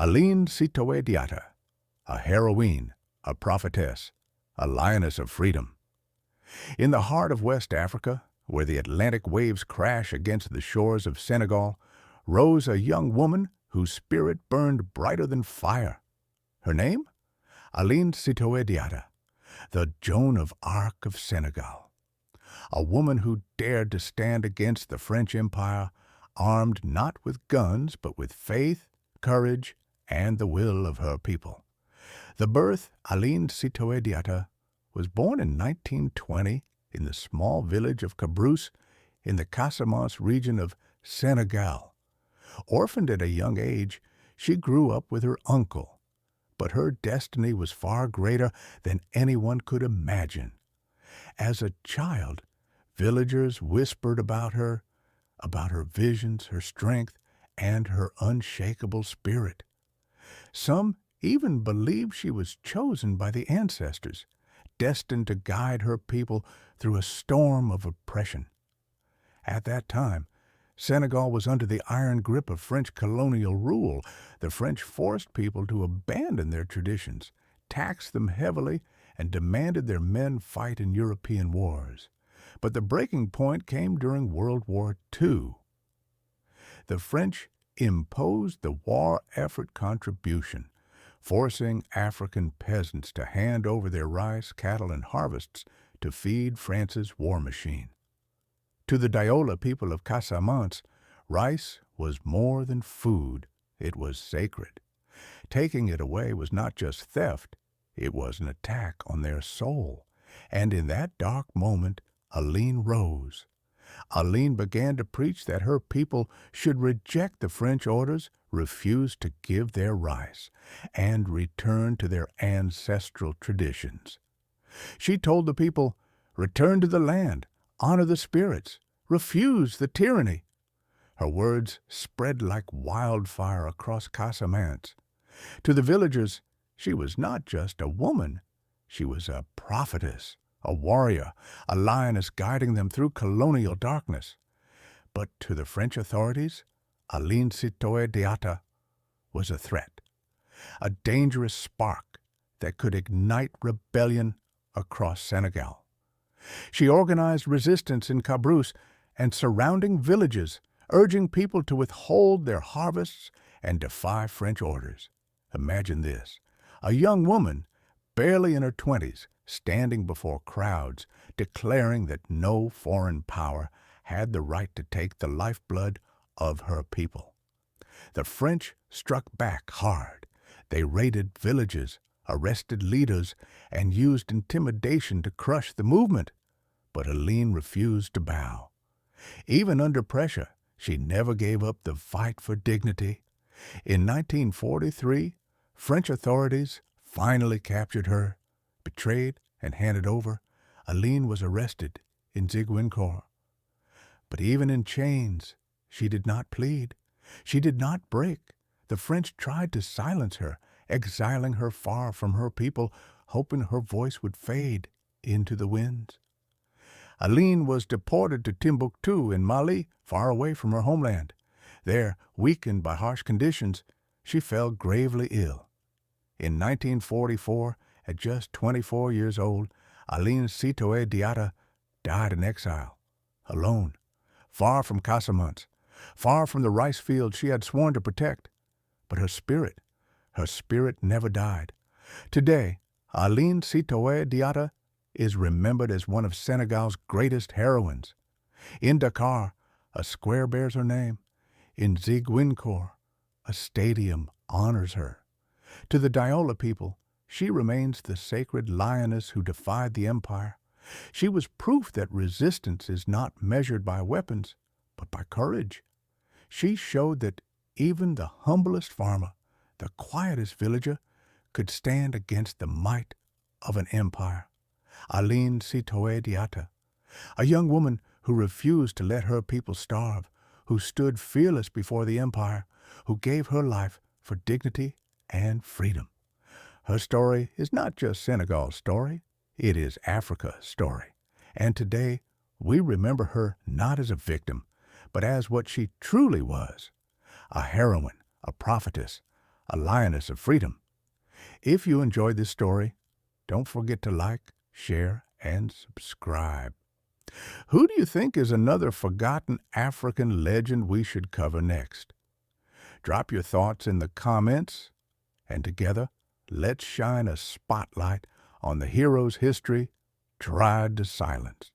Aline Sitoé Diatta, a heroine, a prophetess, a lioness of freedom. In the heart of West Africa, where the Atlantic waves crash against the shores of Senegal, rose a young woman whose spirit burned brighter than fire. Her name? Aline Sitoé Diatta, the Joan of Arc of Senegal. A woman who dared to stand against the French Empire, armed not with guns but with faith, courage, and the will of her people. The birth, Aline Sitoé Diatta, was born in 1920 in the small village of Cabrousse in the Casamance region of Senegal. Orphaned at a young age, she grew up with her uncle, but her destiny was far greater than anyone could imagine. As a child, villagers whispered about her visions, her strength, and her unshakable spirit. Some even believed she was chosen by the ancestors, destined to guide her people through a storm of oppression. At that time, Senegal was under the iron grip of French colonial rule. The French forced people to abandon their traditions, taxed them heavily, and demanded their men fight in European wars. But the breaking point came during World War II. The French imposed the war effort contribution, forcing African peasants to hand over their rice, cattle, and harvests to feed France's war machine. To the Diola people of Casamance, rice was more than food, it was sacred. Taking it away was not just theft, it was an attack on their soul. And in that dark moment, Aline rose. Aline began to preach that her people should reject the French orders, refuse to give their rice, and return to their ancestral traditions. She told the people, "Return to the land, honor the spirits, refuse the tyranny." Her words spread like wildfire across Casamance. To the villagers, she was not just a woman, she was a prophetess, a warrior, a lioness guiding them through colonial darkness. But to the French authorities, Aline Sitoé Diatta was a threat, a dangerous spark that could ignite rebellion across Senegal. She organized resistance in Cabrousse and surrounding villages, urging people to withhold their harvests and defy French orders. Imagine this, a young woman, barely in her 20s, standing before crowds, declaring that no foreign power had the right to take the lifeblood of her people. The French struck back hard. They raided villages, arrested leaders, and used intimidation to crush the movement. But Aline refused to bow. Even under pressure, she never gave up the fight for dignity. In 1943, French authorities finally captured her. Betrayed and handed over, Aline was arrested in Ziguinchor. But even in chains, she did not plead. She did not break. The French tried to silence her, exiling her far from her people, hoping her voice would fade into the winds. Aline was deported to Timbuktu in Mali, far away from her homeland. There, weakened by harsh conditions, she fell gravely ill. In 1944, at just 24 years old, Aline Sitoé Diatta died in exile, alone, far from Casamance, far from the rice fields she had sworn to protect. But her spirit never died. Today, Aline Sitoé Diatta is remembered as one of Senegal's greatest heroines. In Dakar, a square bears her name. In Ziguinchor, a stadium honors her. To the Diola people, she remains the sacred lioness who defied the empire. She was proof that resistance is not measured by weapons, but by courage. She showed that even the humblest farmer, the quietest villager, could stand against the might of an empire. Aline Sitoé Diatta, a young woman who refused to let her people starve, who stood fearless before the empire, who gave her life for dignity and freedom. Her story is not just Senegal's story, it is Africa's story. And today, we remember her not as a victim, but as what she truly was, a heroine, a prophetess, a lioness of freedom. If you enjoyed this story, don't forget to like, share, and subscribe. Who do you think is another forgotten African legend we should cover next? Drop your thoughts in the comments, and together, let's shine a spotlight on the hero's history tried to silence.